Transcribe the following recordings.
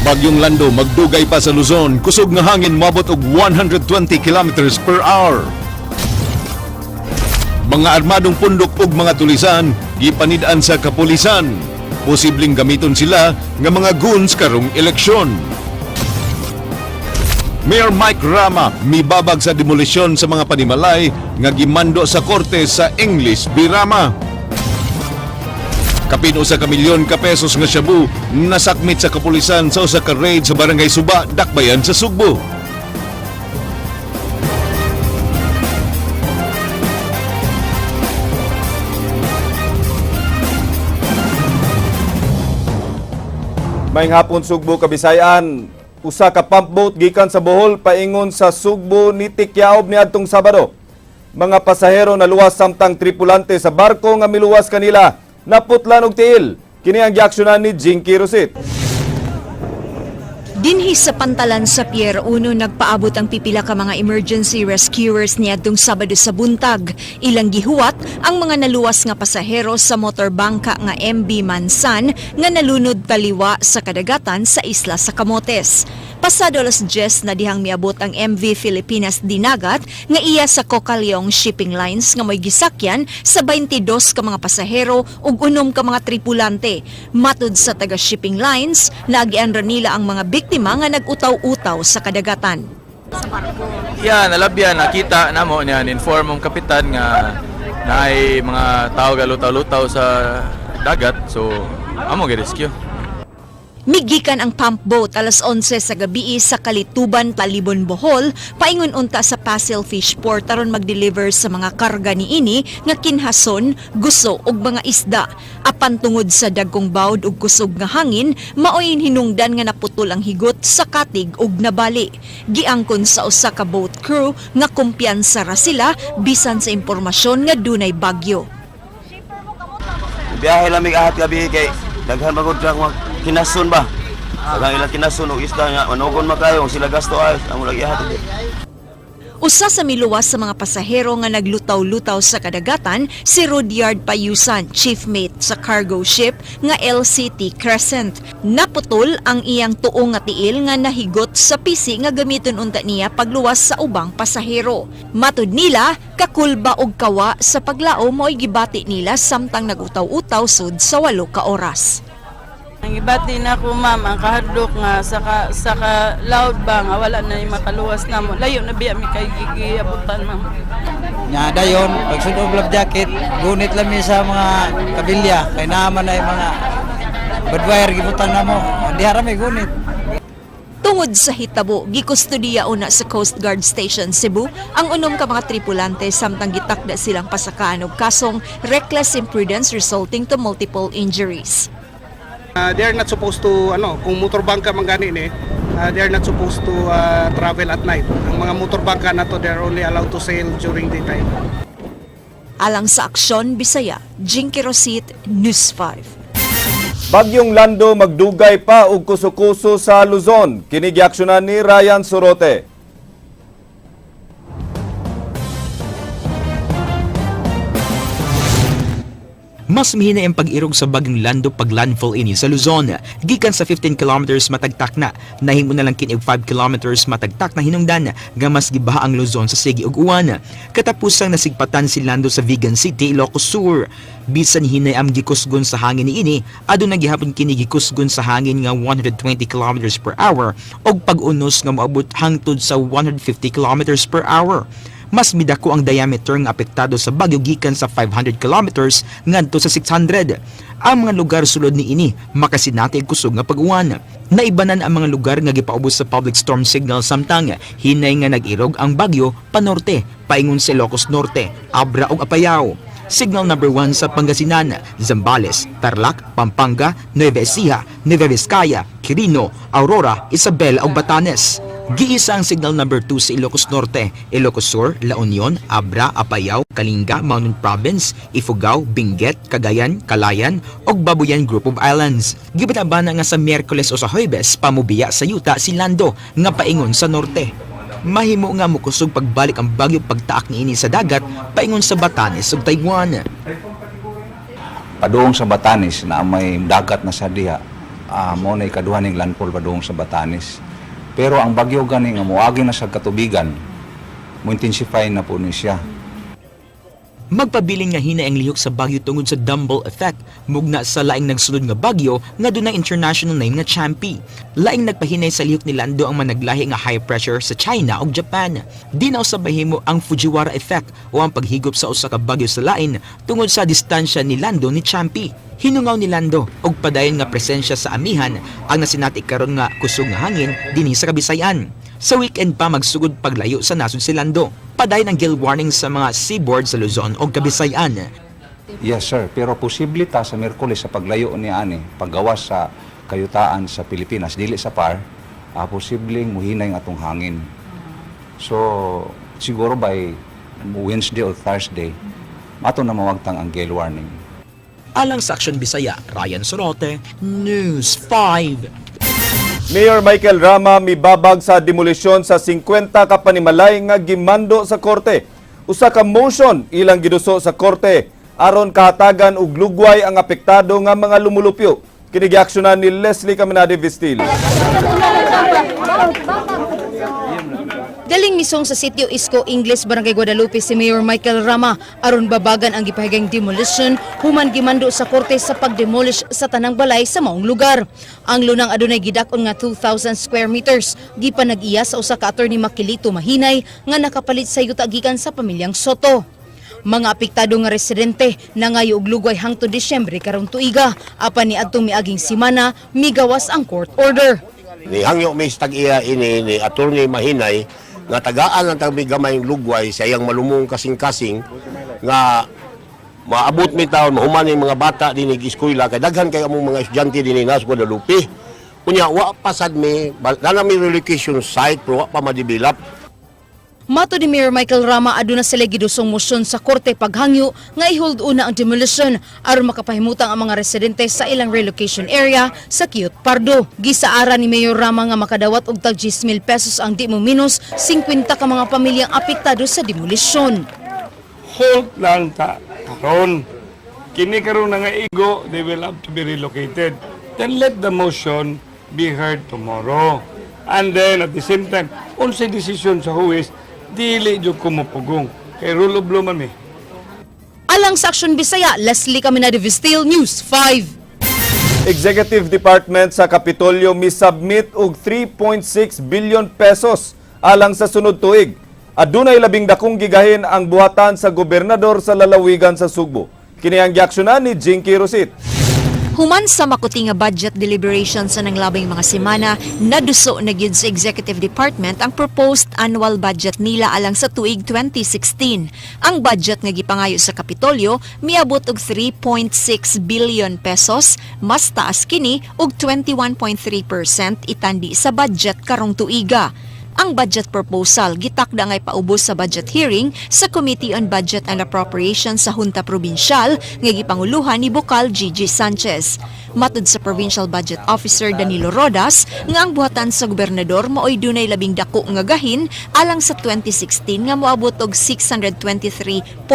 Bagyong Lando magdugay pa sa Luzon, kusog nga hangin moabot og 120 kilometers per hour. Mga armadong pundok ug mga tulisan gipanid-an sa kapulisan. Posibleng gamiton sila nga mga goons karong eleksyon. Mayor Mike Rama mibabag sa demolisyon sa mga panimalay nga gimando sa korte sa English Birama. Kapin usa ka milyon ka pesos nga shabu nasakmit sa kapulisan sa usa ka raid sa barangay Suba, Dakbayan sa Sugbo. Maayong hapon Sugbo, Kabisayan. Usa ka pump boat gikan sa Bohol paingon sa Sugbo ni Tikyaob niadtong Sabado. Mga pasahero naluwas samtang tripulante sa barko nga miluwas kanila naputlan og tiil. Kini ang giaksyonan ni Jinky Rosit. Dinhi sa pantalan sa Pier 1 nagpaabot ang pipila ka mga emergency rescuers niadtong Sabado sa buntag. Ilang gihuwat ang mga naluwas nga pasahero sa motorbangka nga MB Mansan nga nalunod taliwa sa kadagatan sa isla sa Camotes. Pasado alas 10 na dihang miabot ang MV Filipinas Dinagat nga iya sa Cocaliong Shipping Lines nga mo'y gisakyan sa 22 ka mga pasahero ug 6 ka mga tripulante. Matud sa taga Shipping Lines, naagianra nila ang mga biktima nga nag-utaw-utaw sa kadagatan. Yan, nalabyan, nakita namo niyan, inform ang kapitan nga naay mga tao galutaw-lutaw sa dagat, so amo gi-rescue. Migikan ang pump boat alas 11 sa gabi sa Kalituban, Talibon, Bohol, paingon unta sa Pasil Fish Port aron mag-deliver sa mga karga niini nga kinhason, guso ug mga isda. Apan tungod sa dagkong bawd ug kusog nga hangin, maoy hinungdan nga naputol ang higot sa katig ug nabali. Giangkon sa usa ka boat crew nga kumpiyansa ra sila bisan sa impormasyon nga dunay bagyo. Biyahe lamig ahat gabi kay daghan magud ra kinasun ba? Daghang ilang kinasun og isda nga manugon makayo sila gasto ay amo lagi hatod. Usa sa miluwas sa mga pasahero nga naglutaw-lutaw sa kadagatan si Rudyard Payusan, chief mate sa cargo ship nga LCT Crescent. Naputol ang iyang tuong nga tiil nga nahigot sa pisi nga gamiton unta niya pagluwas sa ubang pasahero. Matud nila, kakulba og kawa sa paglao mo'y gibati nila samtang nagutaw-utaw sud sa 8 ka oras. Ang ibati na ko ma'am, ang kahadlok nga saka loud ba nga wala na yung makaluwas na mo. Layo na biya mi kay gigiabutan ma'am. Nya dayon pag sud og life jacket, gunit lami sa mga kabilya kay naman na yung mga badwire gibutan na mo. Diha ra may gunit. Tungod sa hitabo, gikustudiya una sa Coast Guard Station Cebu ang 6 ka mga tripulante samtang gitakda silang pasakaan og kasong reckless imprudence resulting to multiple injuries. They're not supposed to, kung motorbangka man gani ni, they're not supposed to travel at night. Ang mga motorbangka na to, they're only allowed to sail during daytime. Alang sa Aksyon, Bisaya, Jinky Rosit, News 5. Bagyong Lando magdugay pa og kuso-kuso sa Luzon. Kini giaksyonan ni Ryan Sorote. Mas mahina ang pag-irog sa Bagyong Lando pag landfall ini sa Luzon. Gikan sa 15 kilometers matagtak na, nahimo na lang kinig 5 kilometers matagtak na hinungdan nga mas gibaha ang Luzon sa Sigi ug Uwan. Katapusang nasigpatan si Lando sa Vigan City, Ilocos Sur. Bisan hinay am gikusgon sa hangin niini, aduna gihapon kini gikusgon sa hangin nga 120 kilometers per hour og pag-unos nga moabot hangtod sa 150 kilometers per hour. Mas midako ang diameter nga apektado sa bagyo gikan sa 500 kilometers ngadto sa 600. Ang mga lugar sulod niini makasinati og kusog nga pag-uwan. Naibanan ang mga lugar nga gipaubos sa public storm signal samtang hinay nga nag-irog ang bagyo panorte, paingon sa Ilocos Norte, Abra ug Apayao. Signal number 1 sa Pangasinan, Zambales, Tarlac, Pampanga, Nueva Ecija, Nueva Vizcaya, Quirino, Aurora, Isabela ug Batanes. Giisa ang signal number 2 sa Ilocos Norte, Ilocos Sur, La Union, Abra, Apayao, Kalinga, Mountain Province, Ifugao, Benguet, Cagayan, Calayan ug Babuyan Group of Islands. Gibatabana nga sa Miyerkules o sa Huwebes pamubiya sa yuta si Lando nga paingon sa norte. Mahimo nga mukusog pagbalik ang bagyo pagtaak niini sa dagat paingon sa Batanes ug Taiwan. Padung sa Batanes na may dagat na sa diha, mo na ikaduhan ng landfall ba doon sa Batanes. Pero ang bagyo gani nga muagi na sa katubigan, mo intensify na po ni siya. Magpabiling nga hinay ang lihok sa bagyo tungod sa Dumble effect, mugna sa laing nagsunod nga bagyo nga dunay international name nga Champi. Laing nagpahinay sa lihok ni Lando ang managlahi nga high pressure sa China ug Japan. Di na usab mahimo ang Fujiwara effect o ang paghigop sa usa ka bagyo sa lain tungod sa distansya ni Lando ni Champi. Hinungaw ni Lando og padayon nga presensya sa amihan ang nasinati karon nga kusog nga hangin dinhi sa Kabisayan. Sa weekend pa magsugod paglayo sa nasod si Lando. Padayon ang gale warning sa mga seaboard sa Luzon o Kabisayan. Yes sir, pero posible ta sa Miyerkules sa paglayo ni ani, paggawas sa kayutaan sa Pilipinas, dili sa PAR, posibleng muhinay ang atong hangin. So, siguro by Wednesday or Thursday, ato na mawagtang ang gale warning. Alang sa Aksyon Bisaya, Ryan Sorote, News 5. Mayor Michael Rama mibabag sa demolisyon sa 50 ka panimalay nga gimando sa korte. Usa ka motion ilang giduso sa korte aron kahatagan og lugway ang apektado nga mga lumulupyo. Kini giaksyonan ni Leslie Caminade Vistil. Daling misong sa sitio Isko Ingles, Barangay Guadalupe si Mayor Michael Rama aron babagan ang gipahigang demolition human gimando sa korte sa pagdemolish sa tanang balay sa maong lugar. Ang lunang adunay gidakon nga 2,000 square meters. Gipa nag-iya sa usa ka attorney Makilito Mahinay nga nakapalit sa yuta gikan sa pamilyang Soto. Mga apektado nga residente nangayo og lugway hangtod Disyembre karong tuiga. Apan ni adtong miaging semana migawas ang court order. Ni hangyo may tag-iya ini ni Attorney Mahinay nga tagaan ang tabigamay lugway sa iyang malumong kasing-kasing nga maabot mi taon mahuman yung mga bata dinig eskwela kay daghan kay among mga estudyante dinhi sa Guadalupe. Unya wa pasad mi na mi relocation site pero wa pa ma-develop. Mato ni Mayor Michael Rama aduna sila gidusong motion sa korte paghangyo nga i-hold una ang demolition aron makapahimutang ang mga residente sa ilang relocation area sa Cute Pardo. Gisaara ni Mayor Rama nga makadawat og tag 10,000 pesos ang di mo minus 50 ka mga pamilyang apektado sa demolisyon. Hold lang ta karon. Kini karon nga igo, they will have to be relocated. Then let the motion be heard tomorrow. And then at the same time, unsay decision sa huwis dili jud kumupugong kay rule of law man mi. Alang sa Aksyon Bisaya, Leslie Caminade Vistil, News 5. Executive Department sa Kapitolyo misubmit og 3.6 billion pesos alang sa sunod tuig. Adunay labing dakong gigahin ang buhatan sa gobernador sa lalawigan sa Sugbo. Kini ang giaksyonan ni Jinky Rosit. Human sa makuti nga budget deliberation sa nanglabing mga semana, naduso na gyud sa Executive Department ang proposed annual budget nila alang sa tuig 2016. Ang budget nga gipangayo sa Kapitolyo miabot og 3.6 billion pesos, mas taas kini og 21.3% itandi sa budget karong tuiga. Ang budget proposal gitakda ngay paubos sa budget hearing sa Committee on Budget and Appropriations sa Junta Provincial nga gipanguluhan ni Bokal Gigi Sanchez. Matud sa Provincial Budget Officer Danilo Rodas nga ang buhatan sa gobernador maoy dunay labing dako nga gahin alang sa 2016 nga moabot og 623.7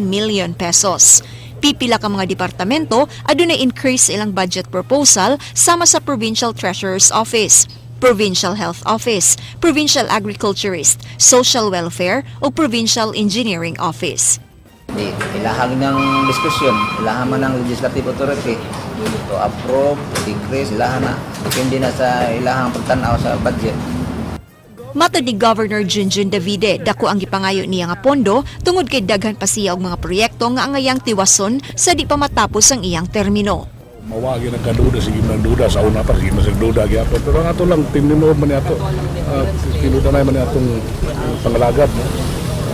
million pesos. Pipila ka mga departamento adunay increase ilang budget proposal sama sa Provincial Treasurer's Office, Provincial Health Office, Provincial Agriculturist, Social Welfare o Provincial Engineering Office. Ilahag ng diskusyon, ilahan man ng legislative authority to approve, decrease, ilahan na. Depende na sa ilahang pagtanaw sa budget. Matod ni Governor Junjun Davide, dako ang gipangayo niya nga pondo tungod kay daghan pa siya og mga proyekto nga angayang tiwason sa di pa matapos ang iyang termino. Mawagi ng kaduda, sige man duda sa una pa, sige man duda gyapon. Pero ang ato lang tinimo man ato, tinuda na man atong pangalagad, no?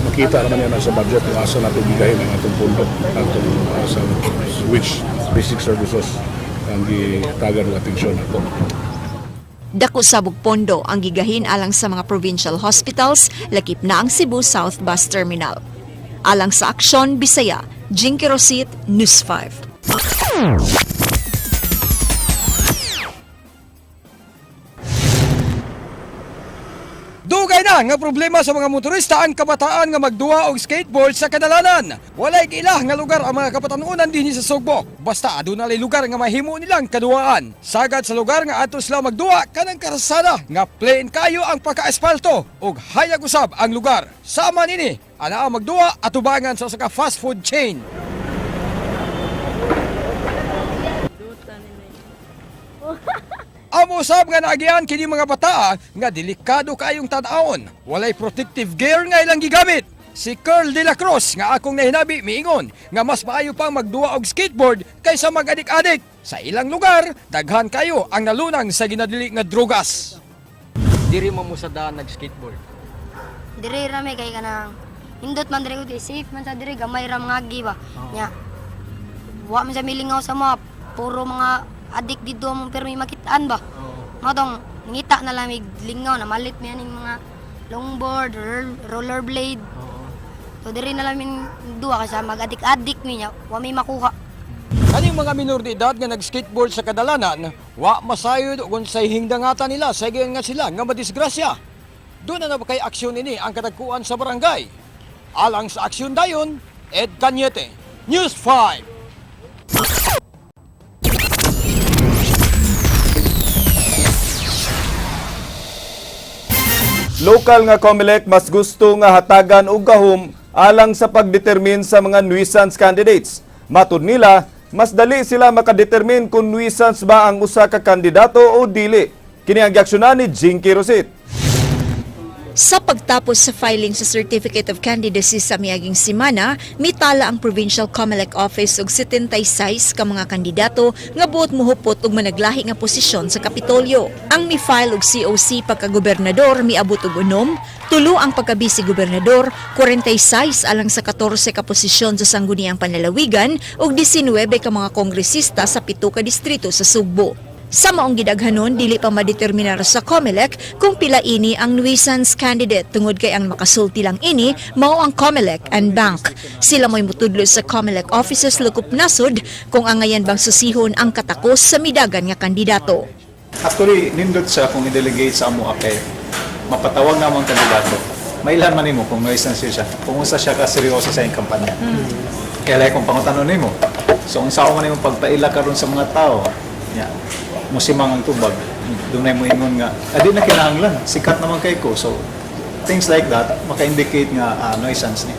Makita naman yan sa budget kung asa nato gigahin ang atong pondo, atong sa which basic services ang gitagan ng atensyon nato. Dako sabog pondo ang gigahin alang sa mga provincial hospitals, lakip na ang Cebu South Bus Terminal. Alang sa Aksyon Bisaya, Jinky Rosit, News 5. Dugay na na nga problema sa mga motorista ang kabataan nga magduwa og skateboard sa kadalanan. Walay kaila nga lugar ang mga kabatanunan dinhi sa Sugbo. Basta aduna lay lugar nga mahimo nilang kaduwaan. Sagad sa lugar nga ato sila magduwa kanang karsada nga plain kayo ang pagka-asfalto ug hayag usab ang lugar. Sama nini ana ang magduwa atubangan sa usa ka fast food chain. Amo usab nga naagian kini mga bata nga delikado kayong tan-awon. Walay protective gear nga ilang gigamit. Si Carl De La Cruz nga akong nahinabi miingon nga mas maayo pang magduwa og skateboard kaysa mag-adik-adik. Sa ilang lugar, daghan kayo ang nalunang sa ginadili nga drugas. Diri mo sa daan nag-skateboard? Diri rame kay kanang hindot man diri uti safe man sa diri gamay ra mga agi ba. Nya. Wa man sa milingaw sa mga puro mga adik dito mo pero may makitaan ba. Matong ngita na lang lingaw na malit mi aning mga longboard, rollerblade. So diri na lang min duwa kasi mag-adik-adik mi nya wa may makuha. Kaning mga minor de edad nga nag-skateboard sa kadalanan, wa masayod ug unsay hingdangatan nila sa nga sila nga madisgrasya. Doon na kay aksyon ini ang katagkuan sa barangay. Alang sa aksyon dayon, Ed Cañete, News 5. Lokal nga COMELEC mas gusto nga hatagan og gahom alang sa pagdetermine sa mga nuisance candidates. Matud nila, mas dali sila makadetermine kung nuisance ba ang usa ka kandidato o dili. Kini ang giaksyonan ni Jinky Rosit. Sa pagtapos sa filing sa Certificate of Candidacy sa miaging simana, mitala ang Provincial COMELEC Office og 76 ka mga kandidato nga buot muhupot og managlahi nga posisyon sa Kapitolyo. Ang mi-file og COC pagka-gobernador miabot og 6, 3 ang pagka-vice-gobernador, 46 alang sa 14 ka posisyon sa sangguniang panlalawigan ug 19 ka mga kongresista sa 7 ka distrito sa Sugbo. Sa maong gidaghanon, dili pa madeterminar sa COMELEC kung pila ini ang nuisance candidate tungod kay ang makasulti lang ini mao ang COMELEC and Bank. Sila mo'y mutudlo sa COMELEC offices lukup nasod kung angayan bang susihon ang katakos sa midagan nga kandidato. Actually, nindot siya kung i-delegate sa amo apel. Mapatawag na ang kandidato. Mailan man nimo kung nuisance siya. Kung unsa siya ka seryoso sa iyang kampanya. Kaya kung pangutanon nimo. So unsa man nimo pagpaila karon sa mga tao. Yeah. Musimang ang tubag, doon na mo ingon nga, di na kinahanglan, sikat naman kay ko. So, things like that, maka-indicate nga nuisance ni.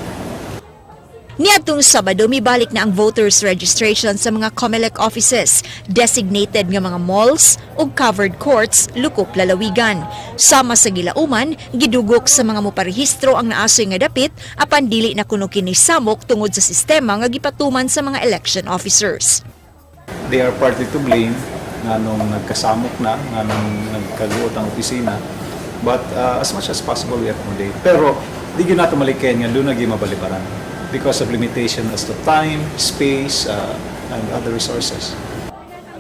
Niadtong Sabado, mibalik na ang voters registration sa mga COMELEC offices, designated nga mga malls ug covered courts, lukop lalawigan. Sama sa gilauman, gidugok sa mga moparehistro ang naasoy nga dapit, apan dili na kuno kini samok tungod sa sistema nga gipatuman sa mga election officers. They are partly to blame nga nung nagkasamok na, nga nung nagkaguot ang opisina. But as much as possible, we accommodate. Pero, di yun natin malikayan nga doon naging mabalibaran because of limitation as to time, space, and other resources.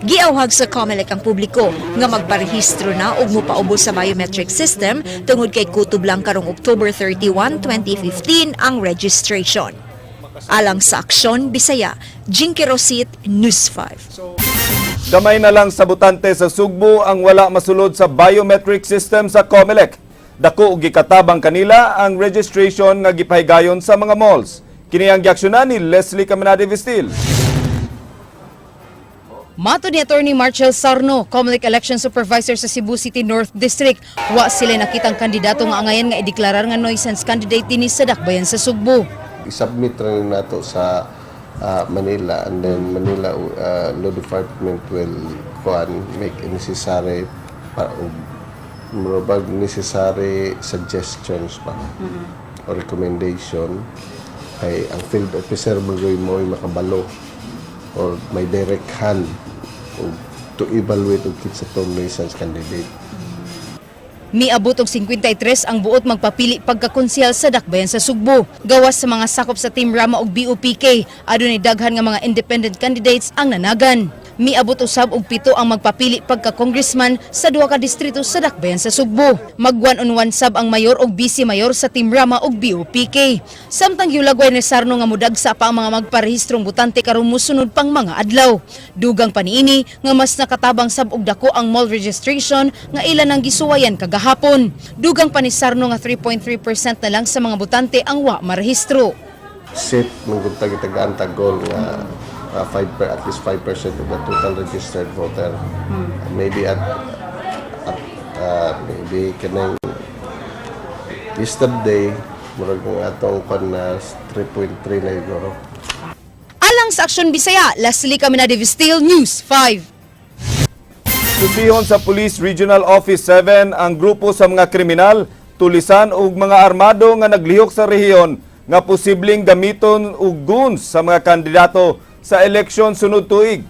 Giawhag sa COMELEC ang publiko nga magparehistro na ug mopaubos sa biometric system tungod kay kutob lang karong October 31, 2015 ang registration. Alang sa Aksyon, Bisaya, Jinky Rosit, News 5. Gamay na lang sa botante sa Sugbo ang wala masulod sa biometric system sa COMELEC. Dako og gikatabang kanila ang registration nga gipahigayon sa mga malls. Kini ang giaksyonan ni Leslie Caminade Vistil. Mato ni Attorney Marcel Sarno, COMELEC Election Supervisor sa Cebu City North District, wa sila nakitang kandidato nga angayan nga ideklarar nga nuisance candidate dinhi sa dakbayan sa Sugbo. I-submit rin nato sa Manila, and then Manila Law Department will make necessary necessary suggestions pa or recommendation kay ang field officer magoy mo makabalo or may direct hand to evaluate og kitsa tong nuisance candidate. Miabot og 53 ang buot magpapili pagkakonsyal sa dakbayan sa Sugbo. Gawas sa mga sakop sa Team Rama ug BOPK, adunay daghan nga mga independent candidates ang nanagan. Miabot usab og 7 ang magpapili pagka-congressman sa 2 ka distrito sa dakbayan sa Sugbo. Mag-1-on-1 sab ang mayor og vice mayor sa Team Rama ug BOPK. Samtang giulagway ni Sarno nga mudagsa pa ang mga magparehistrong butante karon mosunod pang mga adlaw. Dugang pa niini nga mas nakatabang sab og dako ang mall registration nga ilan ang gisuwayan kagahapon. Dugang pa ni Sarno nga 3.3% na lang sa mga butante ang wa marehistro. Set mong tagaan tagol nga at least 5% of the total registered voter. Maybe maybe kanang yesterday murag ng atong na 3.3 na siguro. Alang sa Aksyon Bisaya, Leslie Camina de Vistil, News 5. Sundihon sa Police Regional Office 7 ang grupo sa mga kriminal, tulisan ug mga armado nga naglihok sa rehiyon nga posibleng gamiton og guns sa mga kandidato sa eleksyon sunod tuig.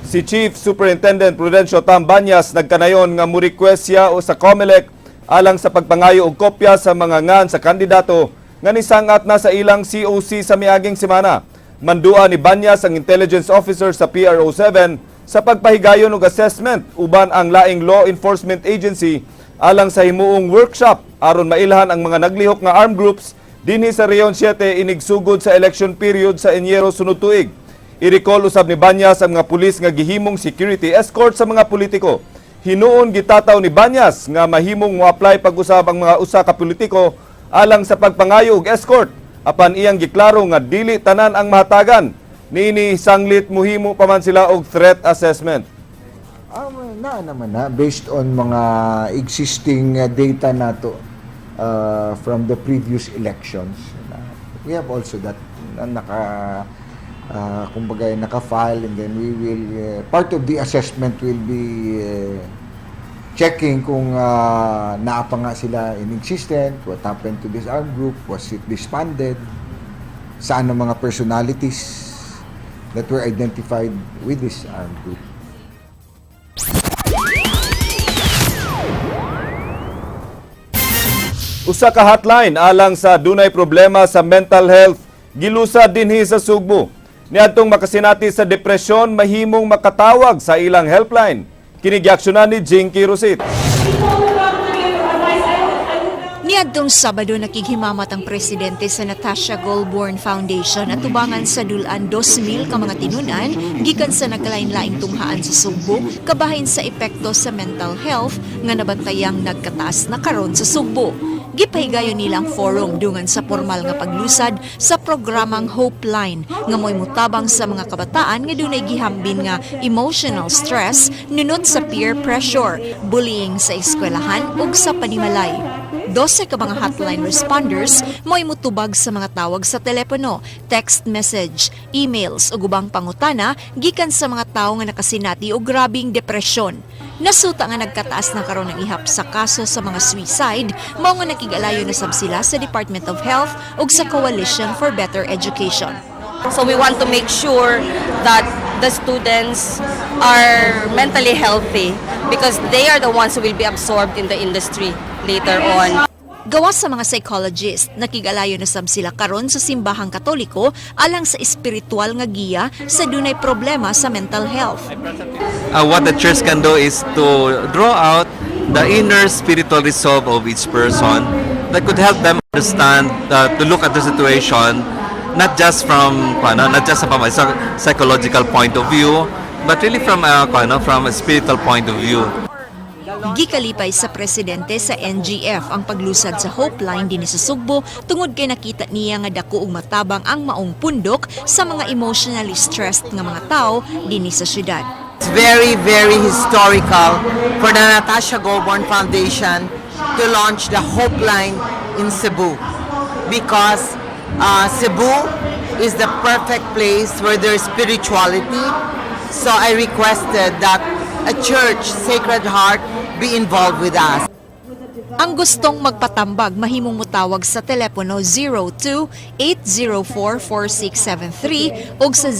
Si Chief Superintendent Prudencio Tambanyas nagkanayon nga mo-request siya o sa COMELEC alang sa pagpangayo og kopya sa mga ngan sa kandidato nga nisangat na sa ilang COC sa miaging semana. Mandua ni Banyas ang intelligence officer sa PRO7 sa pagpahigayon og assessment uban ang laing law enforcement agency alang sa himuong workshop aron mailhan ang mga naglihok nga armed groups dinhi sa Rehiyon 7 inigsugod sa election period sa Enyero sunod tuig. I-recall usab ni Banyas ang mga pulis nga gihimong security escort sa mga politiko. Hinuon gitataw ni Banyas nga mahimong mo-apply pag-usab ang mga usa ka politiko alang sa pagpangayo og escort apan iyang giklaro nga dili tanan ang mahatagan. Niini sanglit muhimo pa man sila og threat assessment. Naman na based on mga existing data nato from the previous elections. We have also that kumbaga naka-file, and then we will part of the assessment will be checking kung naapa nga sila inexistent, what happened to this armed group, was it disbanded, saan ang mga personalities that were identified with this armed group. Usa ka hotline alang sa dunay problema sa mental health gilusad dinhi sa Sugbo. Niadtong makasinati sa depresyon, mahimong makatawag sa ilang helpline. Kinigiaksyonan ni Jinky Rosit. Niadtong Sabado nakighimamat ang presidente sa Natasha Goldborn Foundation at tubangan sa dulan 2,000 ka mga tinunan gikan sa nagkalain-laing tunghaan sa Sugbo kabahin sa epekto sa mental health nga nabantayang nagkataas na karon sa Sugbo. Gipahigayon nilang forum dungan sa formal nga paglusad sa programang Hope Line nga mo'y mutabang sa mga kabataan nga dunay gihambin nga emotional stress nunot sa peer pressure, bullying sa eskwelahan ug sa panimalay. 12 ka mga hotline responders mo'y mutubag sa mga tawag sa telepono, text message, emails ug ubang pangutana gikan sa mga tawo nga nakasinati og grabing depresyon. Nasuta nga nagkataas na karon ng ihap sa kaso sa mga suicide, mao nga nakigalayo na sab sila sa Department of Health ug sa Coalition for Better Education. So we want to make sure that the students are mentally healthy because they are the ones who will be absorbed in the industry later on. Gawas sa mga psychologist, nakigalayo na sab sila karon sa simbahang Katoliko alang sa espiritual nga giya sa dunay problema sa mental health. What the church can do is to draw out the inner spiritual resolve of each person that could help them understand, to look at the situation not just from a psychological point of view, but really from a spiritual point of view. Gikalipay sa presidente sa NGF ang paglusad sa Hope Line dinhi sa Sugbo tungod kay nakita niya nga dako ug matabang ang maong pundok sa mga emotionally stressed nga mga tao dinhi sa syudad. It's very, very historical for the Natasha Goldborn Foundation to launch the Hope Line in Cebu because Cebu is the perfect place where there's spirituality. So I requested that a church, Sacred Heart, be involved with us. Ang gustong magpatambag mahimong mutawag sa telepono 02-804-4673 ug sa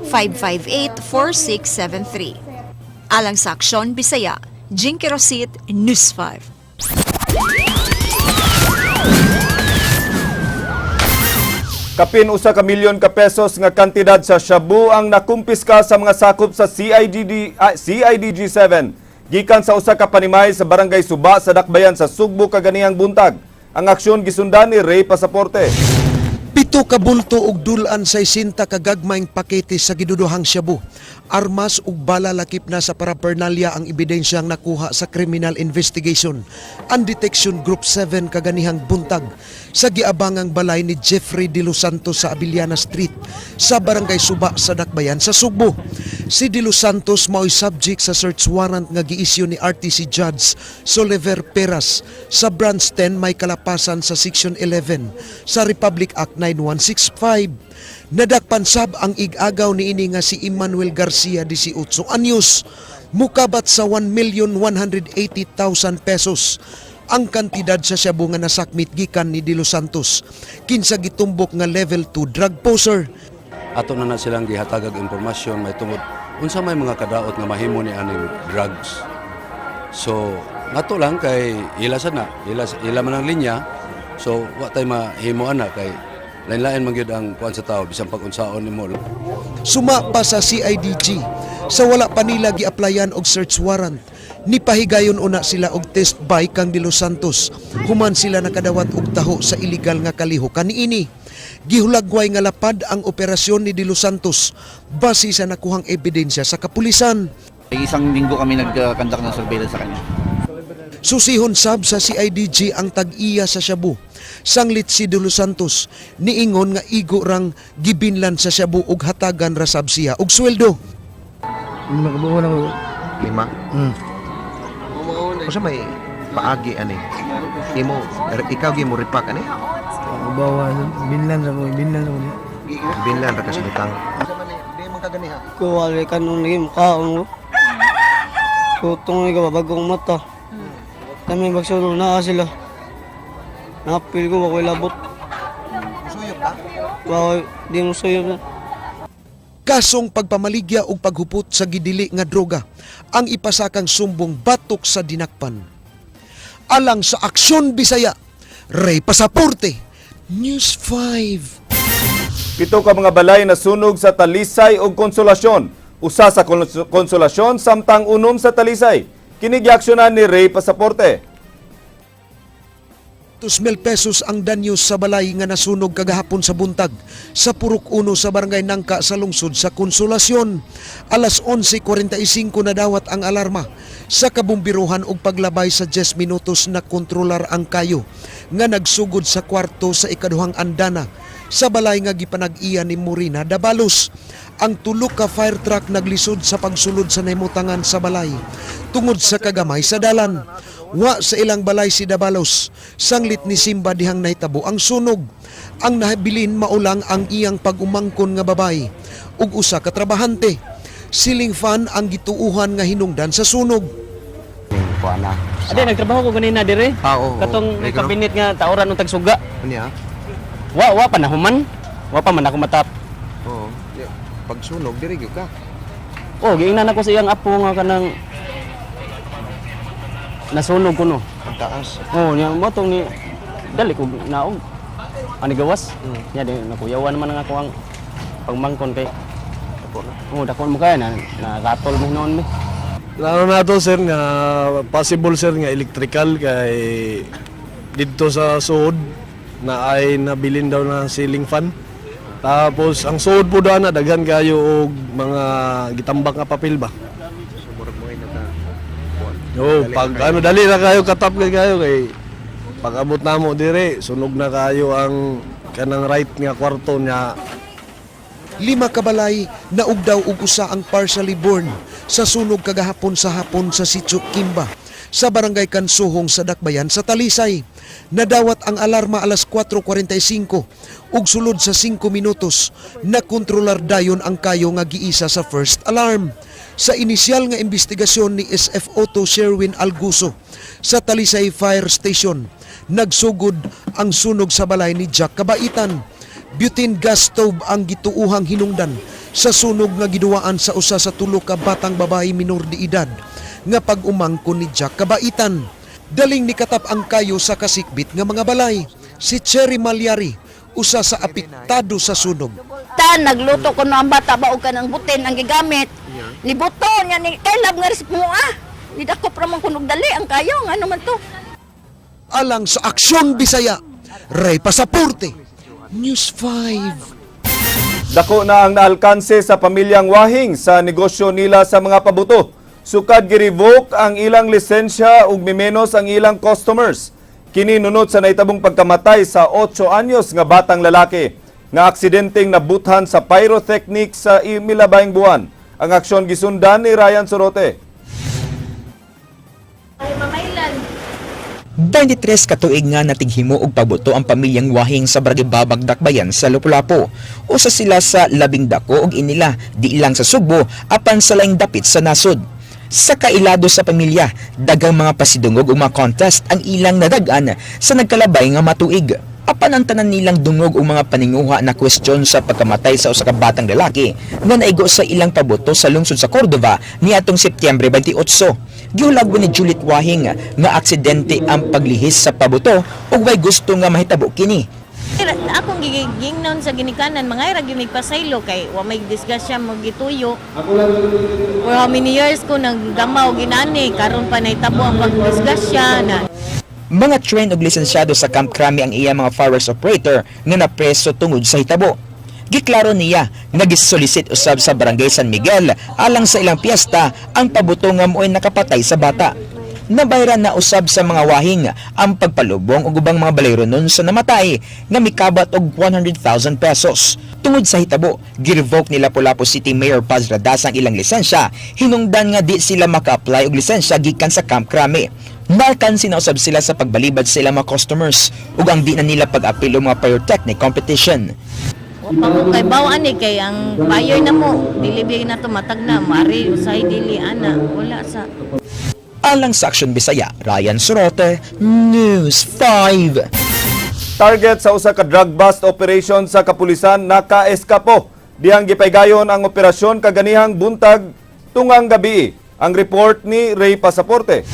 0917-558-4673. Alang sa Aksyon Bisaya, Jinky Rosit, News 5. Kapin usa ka milyon ka pesos nga kantidad sa shabu ang nakumpiska sa mga sakop sa CIDG 7 gikan sa usa ka panimay sa barangay Suba sa Dakbayan sa Sugbo kaganihang buntag. Ang aksyon gisundan ni Ray Pasaporte. 7 ka bulto og dulan sa 60 ka gagmayng pakete sa giduduhang shabu. Armas ug bala lakip na sa paraphernalia ang ebidensyang nakuha sa criminal investigation. Ang Detection Group 7 kaganihang buntag sa giabangang balay ni Jeffrey De Los Santos sa Abiliana Street sa barangay Suba sa Dakbayan sa Sugbo. Si De Los Santos mao'y subject sa search warrant nga giisyu ni RTC Judge Soliver Peras sa Branch 10 may kalapasan sa Section 11 sa Republic Act 9165. Nadakpan sab ang igagaw niini nga si Emmanuel Garcia 18 anyos mukabat sa 1,180,000 pesos ang kantidad sa shabu nga nasakmit gikan ni De Los Santos kinsa gitumbok nga level 2 drug poser. Ato na silang gihatagag impormasyon may tungod unsa may mga kadaot nga mahimo ni aning drugs. So nato lang kay ila man ang linya. So wa tay mahimo ana kay lain-lain man gyud ang kuan sa tao bisan pag-unsaon nimo. Suma pa sa CIDG sa wala pa nila gi-applyan og search warrant. Nipahigayon una sila og test bike kang De Los Santos. Human sila nakadawat og taho sa illegal nga kalihukan niini. Gihulagway nga lapad ang operasyon ni De Los Santos base sa nakuhang ebidensya sa kapulisan. Isang linggo kami nagkandak ng surveillance sa kanya. Susihon sab sa CIDG ang tag-iya sa shabu. Sanglit si De Los Santos niingon nga igo rang gibinlan sa shabu og hatagan ra sab siya og sweldo. Makabuo na ko. 5. Usa may paagi ani. Imo ikaw gi mo repack ani? Bawa binlan ra ko. Binlan ra ka sa butang. Ko wala kanong naging mukhaon mo. Kutong ikaw bagong mata. Kami magsulo na sila. Napil ko ako'y labot. Suyop ka? Wow, di mo suyop na. Kasong pagpamaligya ug paghupot sa gidili nga droga ang ipasakang sumbong batok sa dinakpan. Alang sa Aksyon Bisaya, Ray Pasaporte, News 5. 7 ka mga balay na sunog sa Talisay ug Konsolasyon. Usa sa Konsolasyon samtang unom sa Talisay. Kini giaksyonan ni Ray Pasaporte. 2,000 pesos ang danyos sa balay nga nasunog kagahapon sa buntag sa Purok 1 sa Barangay Nangka sa lungsod sa Konsolasyon. Alas 11:45 na dawat ang alarma sa kabumbiruhan og paglabay sa 10 minutos na kontrolar ang kayo nga nagsugod sa kwarto sa ikaduhang andana sa balay nga gipanag-iya ni Morina Dabalos. Ang 2 ka fire truck naglisod sa pagsulod sa nahimutangan sa balay tungod sa kagamay sa dalan. Wa sa ilang balay si Dabalos, sanglit ni Simba dihang nahitabo ang sunog. Ang nahabilin maulang ang iyang pag-umangkon nga babay ug usa ka trabahante. Ceiling fan ang gituuhan nga hinungdan sa sunog. Ade nagtrabaho ko ganina dire. Oo. Katong kabinet nga taoran ng tagsuga. Unya? Wa pa nahuman. Wa pa man ako matap. Oo. Pag sunog diri gyud ka. Oh, giingnan ako sa iyang apo nga kanang nasunog ko no. Ang taas. Oh, nya mo tong ni dali ko naog. Ani gawas. Nya di nakuyawan naman nga ako ang pagmangkon kay dako na. Oh, dako mo kaya na nakatol mo noon mi. Lalo na to sir nga possible sir nga electrical kay dito sa suod na ay nabilin daw na ceiling fan. Tapos ang suod po doon na daghan kayo og mga gitambak nga papel ba. Oo, pag ano dali na kayo katap kayo kay pag abot na mo dire sunog na kayo ang kanang right nga kwarto niya. 5 ka balay naug daw og usa ang partially burned sa sunog kagahapon sa hapon sa Sitio Kimba sa Barangay Kansuhong sa Dakbayan sa Talisay. Nadawat ang alarma alas 4:45 ug sulod sa 5 minutos nakontrolar dayon ang kayo nga giisa sa first alarm. Sa inisyal nga investigasyon ni SF Otto Sherwin Alguso sa Talisay Fire Station, nagsugod ang sunog sa balay ni Jack Kabaitan. Butane gas stove ang gituuhang hinungdan sa sunog nga giduwaan sa usa sa 3 ka batang babae minor de edad nga pag-umangkon ni Jack Kabaitan. Daling nikatap ang kayo sa kasikbit nga mga balay. Si Cherry Malyari usa sa apektado sa sunog. Nagluto ko na ang bata ba o ka ng butin ang gigamit. Libuto niya ni kailab nga resip mo Di ako pa man kunog dali ang kayo ano man to. Alang sa Aksyon Bisaya, Ray Pasaporte, News 5. Dako na ang naalkanse sa pamilyang Wahing sa negosyo nila sa mga pabuto. Sukad gi-revoke ang ilang lisensya ug mimenos ang ilang customers. Kini nunot sa naitabong pagkamatay sa 8 anyos nga batang lalaki nga aksidenteng nabuthan sa pyrotechnic sa Imilabayng buwan. Ang aksyon gisundan ni Ryan Sorote. 23 katuig nga natighimo og pabuto ang pamilyang Wahing sa Barangay Babag, Dakbayan sa Lapu-Lapu. Usa sila sa labing dako og inila, di lang sa Sugbo apan sa laing dapit sa nasod. Sa kailado sa pamilya, dagang mga pasidungog ug mga contest ang ilang nadagan sa nagkalabay nga matuig. Apan ang tanan nilang dungog o mga paninguha na kwestiyon sa pagkamatay sa usa ka batang lalaki nga naigo sa ilang pabuto sa lungsod sa Cordova niadtong Setyembre 28. Giulagwan ni Juliet Wahing nga aksidente ang paglihis sa pabuto ug way gusto nga mahitabo kini. Akong gigingnon sa ginikanan mga ira gyud pasaylo kay wa may disgrasya mo gituyo. For how many years ko naggamaw ginani karon pa nahitabo ang pagdisgrasya na. Mga trained og lisensyado sa Camp Crame ang iya mga fireworks operator nga napreso tungod sa hitabo. Giklaro niya nga gisolisit usab sa Barangay San Miguel alang sa ilang piyesta ang pabuto nga mo'y nakapatay sa bata. Nabayran na usab sa mga Wahing ang pagpalubong og ubang mga balayronon sa namatay nga mikabat og 100,000 pesos. Tungod sa hitabo, gi-revoke ni Lapu-Lapu City Mayor Paz Radas ang ilang lisensya, hinungdan nga di sila maka-apply og lisensya gikan sa Camp Crame. Nalkansi na usab sila sa pagbalibad sa ilang mga customers ug ang di na nila pag-apil og mga pyrotechnic competition. Pang kay bawaan ni kay ang buyer na mo dili na to matag na mari usay dili ana wala sa. Alang sa Aksyon Bisaya, Ryan Sorote, News 5. Target sa usa ka drug bust operation sa kapulisan naka-eskapo. Dihang gipaygayon ang operasyon kaganihang buntag tungang gabi. Ang report ni Ray Pasaporte.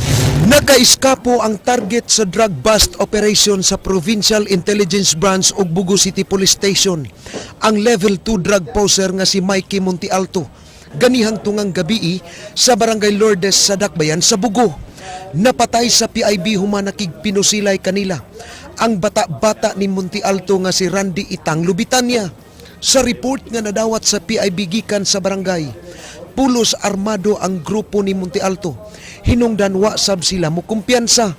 Nakaiskapo ang target sa drug bust operation sa Provincial Intelligence Branch ug Bugo City Police Station. Ang level 2 drug poser nga si Mikey Montialto. Ganihang tungang gabi sa Barangay Lourdes sa Dakbayan sa Bugo. Napatay sa PIB human nakigpinusilay kanila. Ang bata-bata ni Montialto nga si Randy Itang Lubitania. Sa report nga nadawat sa PIB gikan sa barangay, pulos armado ang grupo ni Montialto. Hinungdan wa sab sila mo kumpiyansa.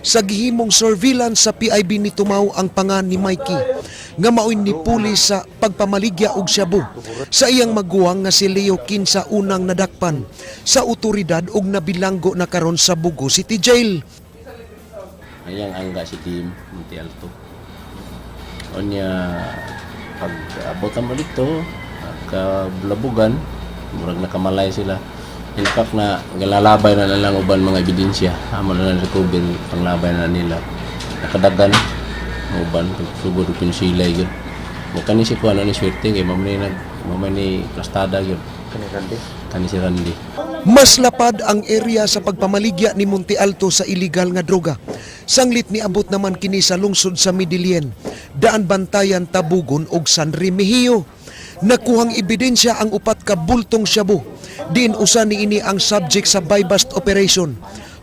Sa gihimong surveillance sa PIB ni tumaw ang pangan ni Mikey nga maoy ni pulis sa pagpamaligya og Shabu sa iyang maguwang nga si Leo Kinsa unang nadakpan sa otoridad og nabilanggo na karon sa Bugo City Jail. Ayang angga si Team Montialto. Onya pag abotan mo dito kabulabugan murag nakamalay sila. In fact na galalabay na lang uban mga ebidensya amo na recover panglabay na nila nakadagan uban pagsugod upin silay gyud mo kani si kuan ni swerte kay mamay ni plastada gyud kani si Randy. Mas lapad ang area sa pagpamaligya ni Montialto sa illegal nga droga. Sanglit ni abot naman kini sa lungsod sa Midilien, Daan Bantayan, Tabugon ug San Remigio. Nakuhang ebidensya ang upat ka bultong shabu. Diin usa niini ang subject sa buy-bust operation.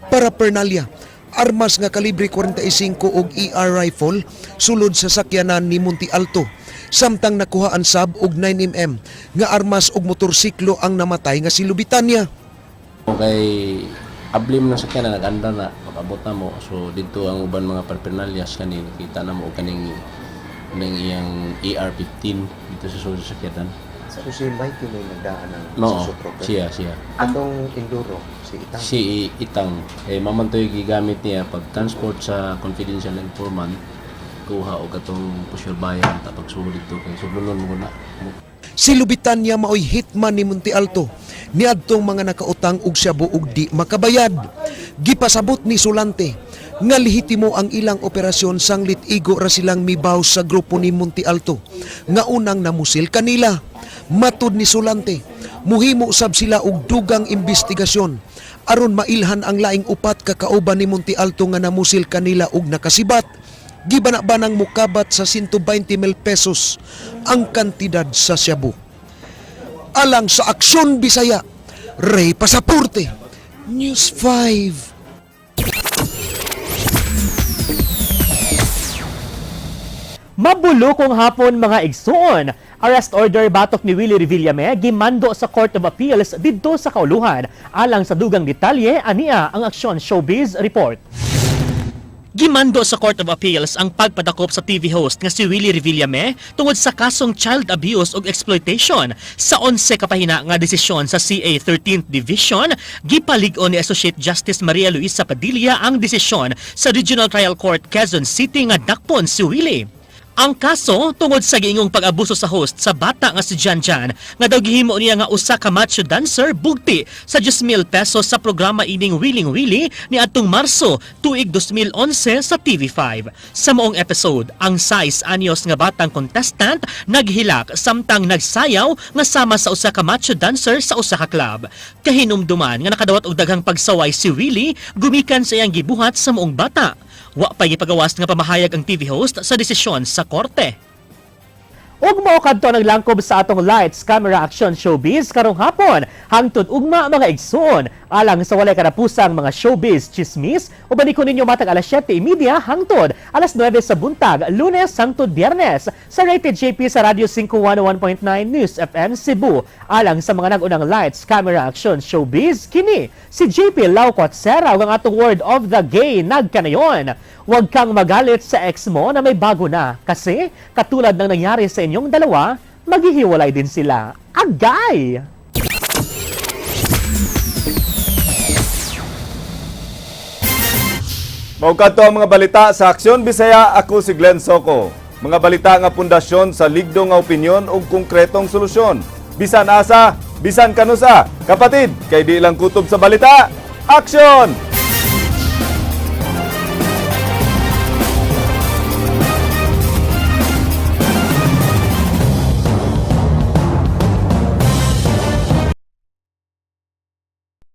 Paraphernalia, armas nga kalibre 45 ug ER rifle sulod sa sakyanan ni Montialto. Samtang nakuhaan sab og 9mm nga armas ug motorsiklo ang namatay nga si Lubitania. Okay, ablim na sakyanan naganda na abot na mo so dito ang uban mga paraphernalyas kani nakita na mo kaning iyang ER-15 dito sa sulod sa sakyanan. So si Mikey may nagdaan ng No, sa Sutro? siya. Atong Enduro, si Itang? Si Itang. Mamantoy gigamit niya pag-transport sa confidential informant, kuha o katong pusyal bayan tapag suhod dito kay sublunon mo na. Si Lubitania maoy hitman ni Montialto. Niadtong mga nakautang og shabu ug di makabayad. Gipasabot ni Sulante nga lehitimo ang ilang operasyon sanglit igo ra silang mibaw sa grupo ni Montialto nga unang namusil kanila. Matud ni Sulante, muhimo sab sila og dugang investigasyon aron mailhan ang laing upat ka kauban ni Montialto nga namusil kanila og nakasibat. Gibana-banang mukabat sa 120 mil pesos ang kantidad sa shabu. Alang sa Aksyon Bisaya, Ray Pasaporte, News 5. Mabulokong hapon mga igsoon. Arrest order batok ni Willie Revillame gimando sa Court of Appeals didto sa kauluhan. Alang sa dugang detalye, ania ang Aksyon Showbiz Report. Gimando sa Court of Appeals ang pagpadakop sa TV host nga si Willie Revillame tungod sa kasong child abuse ug exploitation. Sa 11 kapahina nga desisyon sa CA 13th Division, gipalig-on ni Associate Justice Maria Luisa Padilla ang desisyon sa Regional Trial Court Quezon City nga dakpon si Willie. Ang kaso tungod sa giingong pag-abuso sa host sa bata nga si Janjan nga daw gihimo niya nga usa ka macho dancer bugti sa 10,000 pesos sa programa ining Willing Willie ni adtong Marso tuig 2011 sa TV5. Sa moong episode, ang 6 anyos nga batang contestant naghilak samtang nagsayaw nga sama sa usa ka macho dancer sa usa ka club. Kahinumduman nga nakadawat og daghang pagsaway si Willie gumikan sa iyang gibuhat sa moong bata. Wa pa gipagawas nga pamahayag ang TV host sa desisyon sa korte. Ug mao kadto naglangkob sa atong Lights, Camera, Action Showbiz karong hapon hangtod ugma mga igsoon alang sa walay karapusang mga showbiz chismis ubanikon ninyo matag alas 7:30 hangtod alas 9 sa buntag Lunes hangtod Biyernes sa Rated JP sa Radio 5 101.9 News FM Cebu. Alang sa mga nag-unang Lights, Camera, Action Showbiz kini si JP Laucot Serra ang atong word of the gay nagkanayon. Huwag kang magalit sa ex mo na may bago na kasi katulad ng nangyari sa inyong dalawa, maghihiwalay din sila. Agay! Maukat ang mga balita sa Aksyon Bisaya, ako si Glenn Soco. Mga balita nga pundasyon sa ligdo nga opinyon ug konkretong solusyon. Bisan asa, bisan kanusa, kapatid, kay di lang kutob sa balita. Aksyon!